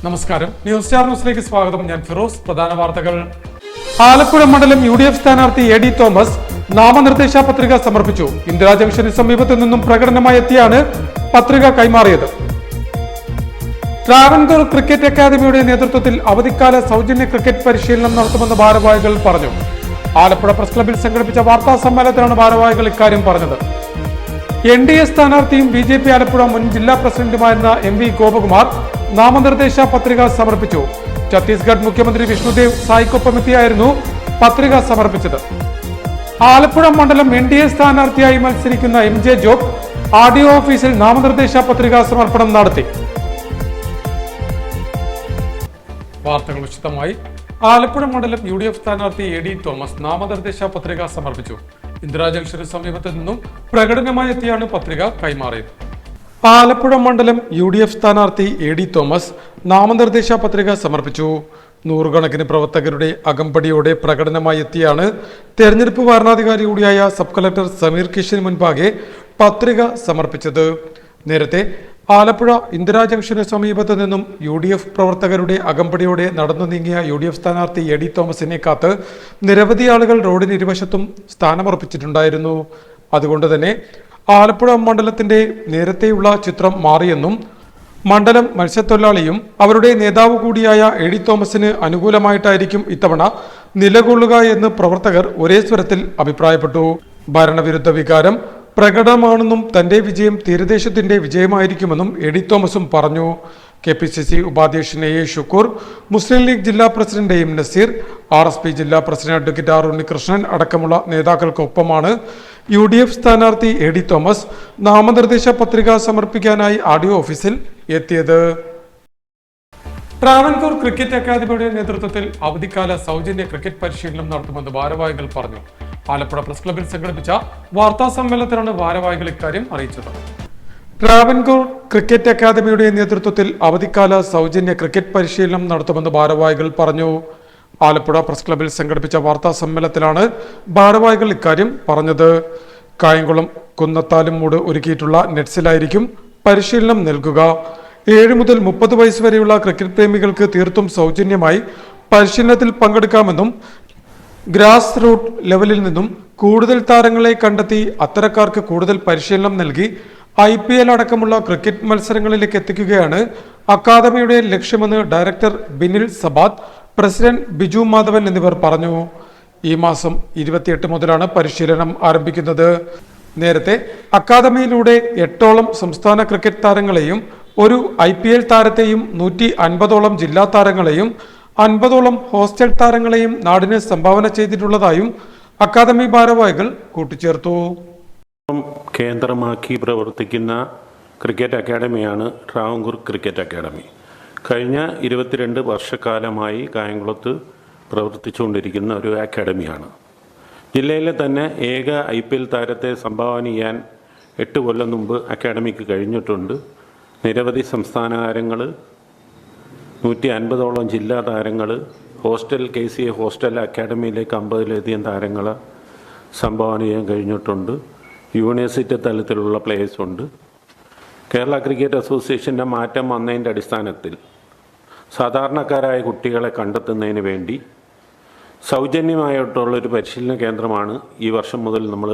നമസ്കാരം, news star ന്യൂസിലേക്ക് സ്വാഗതം. ഞാൻ ഫിറോസ്. പ്രധാന വാർത്തകൾ. ആലപ്പുഴ മണ്ഡലം UDF സ്ഥാനാർത്ഥി AD തോമസ് നാമനിർദ്ദേശ പത്രിക സമർപ്പിച്ചു. ഇന്ദിരാ ജംഗ്ഷന് സമീപത്തു നിന്നും പ്രകടനമായി എത്തിയാണ് പത്രിക കൈമാറിയത്. ട്രാവൻകൂർ ക്രിക്കറ്റ് അക്കാദമിയുടെ നേതൃത്വത്തിൽ അവധിക്കാല സൗജന്യ ക്രിക്കറ്റ് പരിശീലനം നടത്തുമെന്ന് ഭാരവാഹികൾ പറഞ്ഞു. ആലപ്പുഴ പ്രസ് ക്ലബിൽ സംഘടിപ്പിച്ച വാർത്താ സമ്മേളനത്തിലാണ് ഭാരവാഹികൾ ഇക്കാര്യം പറഞ്ഞത്. NDA സ്ഥാനാർത്ഥിയും BJP ആലപ്പുഴ മുൻ ജില്ലാ പ്രസിഡന്റുമായിരുന്ന MV ഗോപകുമാർ നാമനിർദ്ദേശ പത്രിക സമർപ്പിച്ചു. ഛത്തീസ്ഗഡ് മുഖ്യമന്ത്രി വിഷ്ണുദേവ് സായിക്കൊപ്പമെത്തിയായിരുന്നു പത്രിക സമർപ്പിച്ചത്. ആലപ്പുഴ മണ്ഡലം NDA സ്ഥാനാർത്ഥിയായി മത്സരിക്കുന്ന MJ ജോബ് RDO ഓഫീസിൽ നാമനിർദ്ദേശ പത്രിക സമർപ്പണം നടത്തി. വാർത്തകൾ വിശദമായി. ആലപ്പുഴ മണ്ഡലം UDF സ്ഥാനാർത്ഥി AD തോമസ് നാമനിർദ്ദേശ പത്രിക സമർപ്പിച്ചു. ഇന്ദിരാ ജംഗ്ഷന് സമീപത്തു നിന്നും പ്രകടനമായി എത്തിയാണ് പത്രിക കൈമാറിയത്. ആലപ്പുഴ മണ്ഡലം UDF സ്ഥാനാർത്ഥി AD തോമസ് നാമനിർദ്ദേശ പത്രിക സമർപ്പിച്ചു. നൂറുകണക്കിന് പ്രവർത്തകരുടെ അകമ്പടിയോടെ പ്രകടനമായി എത്തിയാണ് തെരഞ്ഞെടുപ്പ് വരണാധികാരി കൂടിയായ സബ് കളക്ടർ സമീർ കിഷന് മുൻപാകെ പത്രിക സമർപ്പിച്ചത്. നേരത്തെ ആലപ്പുഴ ഇന്ദിരാ ജംഗ്ഷന് സമീപത്തു നിന്നും UDF പ്രവർത്തകരുടെ അകമ്പടിയോടെ നടന്നു നീങ്ങിയ UDF സ്ഥാനാർത്ഥി AD തോമസിനെ കാത്ത് നിരവധി ആളുകൾ റോഡിന് ഇരുവശത്തും സ്ഥാനമുറപ്പിച്ചിട്ടുണ്ടായിരുന്നു. അതുകൊണ്ട് തന്നെ ആലപ്പുഴ മണ്ഡലത്തിന്റെ നേരത്തെയുള്ള ചിത്രം മാറിയെന്നും മണ്ഡലം മത്സ്യത്തൊഴിലാളിയും അവരുടെ നേതാവ് കൂടിയായ AD തോമസിന് അനുകൂലമായിട്ടായിരിക്കും ഇത്തവണ നിലകൊള്ളുക എന്ന് പ്രവർത്തകർ ഒരേ സ്വരത്തിൽ അഭിപ്രായപ്പെട്ടു. ഭരണവിരുദ്ധ വികാരം പ്രകടമാണെന്നും തന്റെ വിജയം തീരദേശത്തിന്റെ വിജയമായിരിക്കുമെന്നും AD തോമസും പറഞ്ഞു. KPCC ഉപാധ്യക്ഷൻ A ഷുക്കൂർ, മുസ്ലിം ലീഗ് ജില്ലാ പ്രസിഡന്റ് AM നസീർ, RSP ജില്ലാ പ്രസിഡന്റ് അഡ്വക്കേറ്റ് R ഉണ്ണികൃഷ്ണൻ അടക്കമുള്ള നേതാക്കൾക്കൊപ്പമാണ് UDF സ്ഥാനാർത്ഥി AD തോമസ് നാമനിർദ്ദേശ പത്രിക സമർപ്പിക്കാനായി RDO ഓഫീസിൽ എത്തിയത്. ട്രാവൻകൂർ ക്രിക്കറ്റ് അക്കാദമിയുടെ നേതൃത്വത്തിൽ അവധിക്കാല സൗജന്യ ക്രിക്കറ്റ് പരിശീലനം നടത്തുമെന്ന് ഭാരവാഹികൾ പറഞ്ഞു. ആലപ്പുഴ പ്രസ് ക്ലബിൽ സംഘടിപ്പിച്ച വാർത്താ സമ്മേളനത്തിലാണ് ഭാരവാഹികൾ ഇക്കാര്യം അറിയിച്ചത്. ട്രാവൻകൂർ ക്രിക്കറ്റ് അക്കാദമിയുടെ നേതൃത്വത്തിൽ അവധിക്കാല സൗജന്യ ക്രിക്കറ്റ് പരിശീലനം നടത്തുമെന്ന് ഭാരവാഹികൾ പറഞ്ഞു. ആലപ്പുഴ പ്രസ് ക്ലബിൽ സംഘടിപ്പിച്ച വാർത്താ സമ്മേളനത്തിലാണ് ഭാരവാഹികൾ ഇക്കാര്യം പറഞ്ഞത്. കായംകുളം കുന്നത്താലും മൂട് ഒരുക്കിയിട്ടുള്ള നെറ്റ്സിലായിരിക്കും പരിശീലനം നൽകുക. 7 മുതൽ 30 വയസ്സ് വരെയുള്ള ക്രിക്കറ്റ് പ്രേമികൾക്ക് തീർത്തും സൗജന്യമായി പരിശീലനത്തിൽ പങ്കെടുക്കാമെന്നും ഗ്രാസ് റൂട്ട് ലെവലിൽ നിന്നും കൂടുതൽ താരങ്ങളെ കണ്ടെത്തി അത്തരക്കാർക്ക് കൂടുതൽ പരിശീലനം നൽകി IPL അടക്കമുള്ള ക്രിക്കറ്റ് മത്സരങ്ങളിലേക്ക് എത്തിക്കുകയാണ് അക്കാദമിയുടെ ലക്ഷ്യമെന്ന് director Binil Sabbath, president Biju Madhavan എന്നിവർ പറഞ്ഞു. ഈ മാസം 28 മുതലാണ് പരിശീലനം ആരംഭിക്കുന്നത്. നേരത്തെ അക്കാദമിയിലൂടെ 8ഓളം സംസ്ഥാന ക്രിക്കറ്റ് താരങ്ങളെയും ഒരു IPL താരത്തെയും 150ഓളം ജില്ലാ താരങ്ങളെയും 50ഓളം ഹോസ്റ്റൽ താരങ്ങളെയും നാടിന് സംഭാവന ചെയ്തിട്ടുള്ളതായും അക്കാദമി ഭാരവാഹികൾ കൂട്ടിച്ചേർത്തു. കേന്ദ്രമാക്കി പ്രവർത്തിക്കുന്ന ക്രിക്കറ്റ് അക്കാദമിയാണ് ട്രാവൻകൂർ ക്രിക്കറ്റ് അക്കാദമി. കഴിഞ്ഞ 22 വർഷക്കാലമായി കായംകുളത്ത് പ്രവർത്തിച്ചുകൊണ്ടിരിക്കുന്ന ഒരു അക്കാദമിയാണ്. ജില്ലയിലെ തന്നെ ഏക IPL താരത്തെ സംഭാവന ചെയ്യാൻ 8 കൊല്ലം മുമ്പ് അക്കാദമിക്ക് കഴിഞ്ഞിട്ടുണ്ട്. നിരവധി സംസ്ഥാന താരങ്ങൾ, 150ഓളം ജില്ലാ താരങ്ങൾ, ഹോസ്റ്റൽ KCA ഹോസ്റ്റൽ അക്കാദമിയിലേക്ക് 50ലധികം താരങ്ങൾ സംഭാവന ചെയ്യാൻ കഴിഞ്ഞിട്ടുണ്ട്. യൂണിവേഴ്സിറ്റി തലത്തിലുള്ള പ്ലേയേഴ്സ് ഉണ്ട്. കേരള ക്രിക്കറ്റ് അസോസിയേഷൻ്റെ മാറ്റം വന്നതിൻ്റെ അടിസ്ഥാനത്തിൽ സാധാരണക്കാരായ കുട്ടികളെ കണ്ടെത്തുന്നതിന് വേണ്ടി സൗജന്യമായിട്ടുള്ളൊരു പരിശീലന കേന്ദ്രമാണ് ഈ വർഷം മുതൽ നമ്മൾ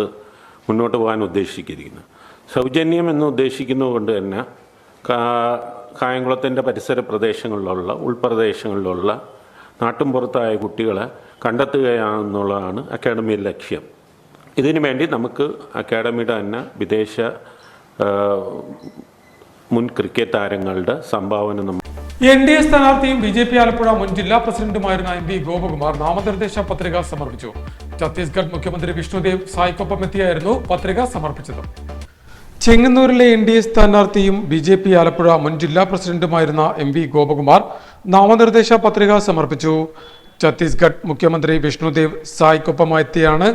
മുന്നോട്ട് പോകാൻ ഉദ്ദേശിച്ചിരിക്കുന്നത്. സൗജന്യം എന്ന് ഉദ്ദേശിക്കുന്നത് കൊണ്ട് തന്നെ കായംകുളത്തിൻ്റെ പരിസര പ്രദേശങ്ങളിലുള്ള ഉൾപ്രദേശങ്ങളിലുള്ള നാട്ടുംപുറത്തായ കുട്ടികളെ കണ്ടെത്തുകയാണെന്നുള്ളതാണ് അക്കാദമിയുടെ ലക്ഷ്യം. ഇതിനു വേണ്ടി നമുക്ക് അക്കാദമിയുടെ തന്നെ വിദേശ മുൻ ക്രിക്കറ്റ് താരങ്ങളുടെ സംഭാവന NDA സ്ഥാനാർത്ഥിയും BJP ആലപ്പുഴ മുൻ ജില്ലാ പ്രസിഡന്റുമായിരുന്ന MV ഗോപകുമാർ നാമനിർദ്ദേശ പത്രിക സമർപ്പിച്ചു. ഛത്തീസ്ഗഡ് മുഖ്യമന്ത്രി വിഷ്ണുദേവ് സായിക്കൊപ്പമെത്തിയായിരുന്നു പത്രിക സമർപ്പിച്ചത്. ചെങ്ങന്നൂരിലെ NDA സ്ഥാനാർത്ഥിയും BJP ആലപ്പുഴ മുൻ ജില്ലാ പ്രസിഡന്റുമായിരുന്ന MV ഗോപകുമാർ നാമനിർദ്ദേശ പത്രിക സമർപ്പിച്ചു. ഛത്തീസ്ഗഡ് മുഖ്യമന്ത്രി വിഷ്ണുദേവ് സായിക്കൊപ്പമെത്തിയാണ്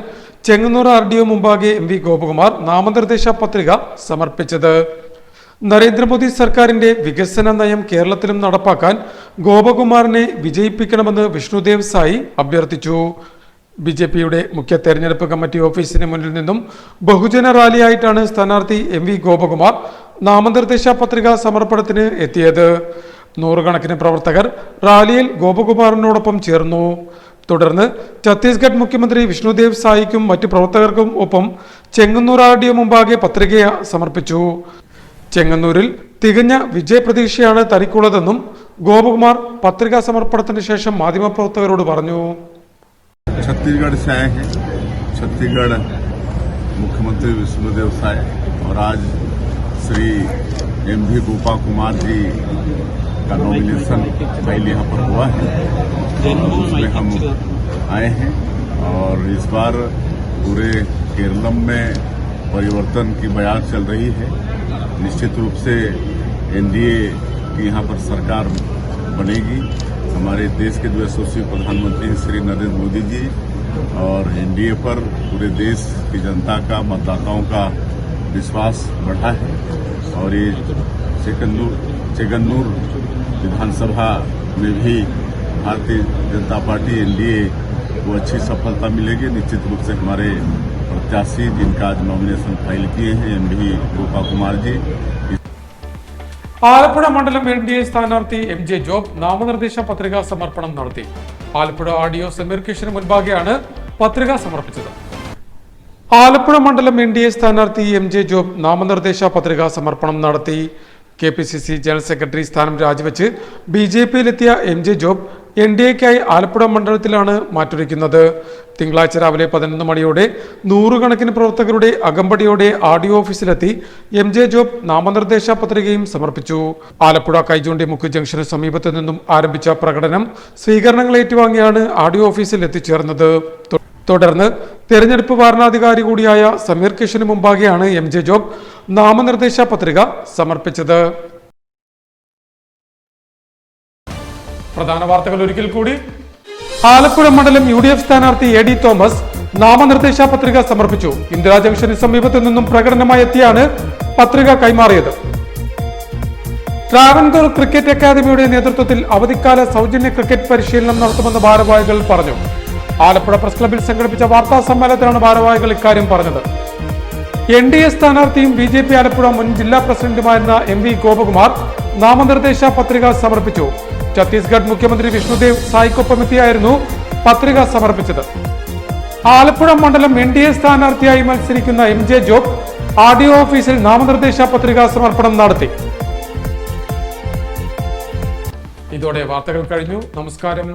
ചെങ്ങന്നൂർ RDO മുമ്പാകെ MV ഗോപകുമാർ നാമനിർദ്ദേശ പത്രിക സമർപ്പിച്ചത്. നരേന്ദ്രമോദി സർക്കാരിന്റെ വികസന നയം കേരളത്തിലും നടപ്പാക്കാൻ ഗോപകുമാറിനെ വിജയിപ്പിക്കണമെന്ന് വിഷ്ണുദേവ് സായി അഭ്യർത്ഥിച്ചു. BJPയുടെ മുഖ്യ തെരഞ്ഞെടുപ്പ് കമ്മിറ്റി ഓഫീസിന് മുന്നിൽ നിന്നും ബഹുജന റാലിയായിട്ടാണ് സ്ഥാനാർത്ഥി MV ഗോപകുമാർ നാമനിർദ്ദേശ പത്രിക സമർപ്പണത്തിന് എത്തിയത്. നൂറുകണക്കിന് പ്രവർത്തകർ റാലിയിൽ ഗോപകുമാറിനോടൊപ്പം ചേർന്നു. തുടർന്ന് ഛത്തീസ്ഗഡ് മുഖ്യമന്ത്രി വിഷ്ണുദേവ് സായിക്കും മറ്റു പ്രവർത്തകർക്കും ഒപ്പം ചെങ്ങന്നൂർ RDO മുമ്പാകെ പത്രിക സമർപ്പിച്ചു. ചെങ്ങന്നൂരിൽ തികഞ്ഞ വിജയപ്രതീക്ഷയാണ് തനിക്കുള്ളതെന്നും ഗോപകുമാർ പത്രികാ സമർപ്പണത്തിന് ശേഷം മാധ്യമപ്രവർത്തകരോട് പറഞ്ഞു. छत्तीसगढ़ से आए हैं, छत्तीसगढ़ मुख्यमंत्री विष्णुदेव साय और आज श्री MV गोपा कुमार जी का नॉमिनेशन फाइल यहाँ पर हुआ है, उसमें हम आए हैं और इस बार पूरे केरलम में परिवर्तन की बयार चल रही है। निश्चित रूप से NDA की यहाँ पर सरकार बनेगी। हमारे देश के जो यशस्वी प्रधानमंत्री श्री नरेंद्र मोदी जी और NDA पर पूरे देश की जनता का, मतदाताओं का विश्वास बढ़ा है और ये चेगन्नूर विधानसभा में भी भारतीय जनता पार्टी NDA को अच्छी सफलता मिलेगी। निश्चित रूप से हमारे प्रत्याशी जिनका आज नॉमिनेशन फाइल किए हैं MV गोपा कुमार जी। ആലപ്പുഴ മണ്ഡലം NDA സ്ഥാനാർത്ഥി MJ ജോബ് നാമനിർദ്ദേശ പത്രികാ സമർപ്പണം നടത്തി. ആലപ്പുഴ RDO സമീർ കിഷന് മുൻപാകെയാണ് പത്രിക സമർപ്പിച്ചത്. ആലപ്പുഴ മണ്ഡലം NDA സ്ഥാനാർത്ഥി MJ ജോബ് നാമനിർദ്ദേശ പത്രികാ സമർപ്പണം നടത്തി. KPCC ജനറൽ സെക്രട്ടറി സ്ഥാനം രാജിവെച്ച് BJPയിലെത്തിയ MJ ജോബ് NDAക്കായി ആലപ്പുഴ മണ്ഡലത്തിലാണ് മാറ്റുരയ്ക്കുന്നത്. തിങ്കളാഴ്ച രാവിലെ 11 മണിയോടെ നൂറുകണക്കിന് പ്രവർത്തകരുടെ അകമ്പടിയോടെ RDO ഓഫീസിലെത്തി MJ ജോബ് നാമനിർദ്ദേശ പത്രികയും സമർപ്പിച്ചു. ആലപ്പുഴ കൈജൂണ്ടി മുക്ക് ജംഗ്ഷന് സമീപത്തു നിന്നും ആരംഭിച്ച പ്രകടനം സ്വീകരണങ്ങൾ ഏറ്റുവാങ്ങിയാണ് RDO ഓഫീസിൽ എത്തിച്ചേർന്നത്. തുടർന്ന് തെരഞ്ഞെടുപ്പ് വാരണാധികാരി കൂടിയായ സമീർ കിഷന് മുമ്പാകെയാണ് MJ ജോബ് നാമനിർദ്ദേശ പത്രിക സമർപ്പിച്ചത്. പ്രധാന വാർത്തകൾ ഒരിക്കൽ കൂടി. ആലപ്പുഴ മണ്ഡലം UDF സ്ഥാനാർത്ഥി AD തോമസ് നാമനിർദ്ദേശ പത്രിക സമർപ്പിച്ചു. ഇന്ദിരാ ജംഗ്ഷന് സമീപത്തു നിന്നും പ്രകടനമായി എത്തിയാണ് പത്രിക കൈമാറിയത്. ട്രാവൻകൂർ ക്രിക്കറ്റ് അക്കാദമിയുടെ നേതൃത്വത്തിൽ അവധിക്കാല സൗജന്യ ക്രിക്കറ്റ് പരിശീലനം നടത്തുമെന്ന് ഭാരവാഹികൾ പറഞ്ഞു. ആലപ്പുഴ പ്രസ് ക്ലബിൽ സംഘടിപ്പിച്ച വാർത്താ സമ്മേളനത്തിലാണ് ഭാരവാഹികൾ ഇക്കാര്യം പറഞ്ഞത്. NDA സ്ഥാനാർത്ഥിയും BJP ആലപ്പുഴ മുൻ ജില്ലാ പ്രസിഡന്റുമായിരുന്ന MV ഗോപകുമാർ നാമനിർദ്ദേശ പത്രിക സമർപ്പിച്ചു. ഛത്തീസ്ഗഡ് മുഖ്യമന്ത്രി വിഷ്ണുദേവ് സായിക്കൊപ്പമെത്തിയായിരുന്നു പത്രിക സമർപ്പിച്ചത്. ആലപ്പുഴ മണ്ഡലം NDA സ്ഥാനാർത്ഥിയായി മത്സരിക്കുന്ന MJ ജോബ് RDO ഓഫീസിൽ നാമനിർദ്ദേശ പത്രികാ സമർപ്പണം നടത്തി. ഇതോടെ വാർത്തകൾ കഴിഞ്ഞു. നമസ്കാരം.